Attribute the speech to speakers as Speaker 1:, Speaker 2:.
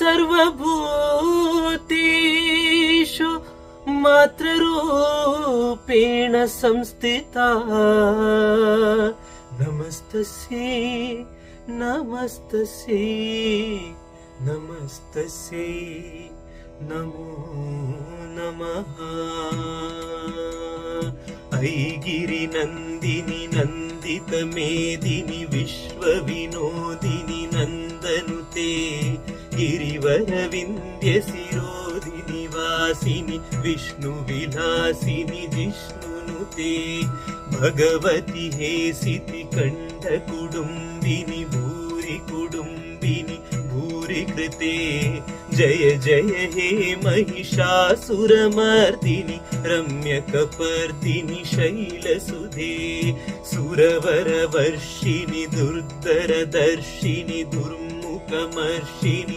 Speaker 1: सर्वभूतेषु मातृरूपेण संस्थिता नमस्तस्यै नमस्तस्यै नमस्तस्यै नमो नमः। ऐगिरि नन्दिनि नन्दित मेदिनि विश्वविनोदिनि नन्दनुते गिरिवर विन्ध्य शिरोदिनि वासिनि विष्णुविलासिनि जिष्णुनुते भगवति हेसिति कंठ कुडुम्बिनि भूरि कुडुम्बिनि भूरि कृते जय जय हे महिषासुरमर्दिनि रम्यकपर्दिनि शैलसुधे सुरवरवर्षिणि दुर्धरदर्शिनि दुर्मुखमर्षिणि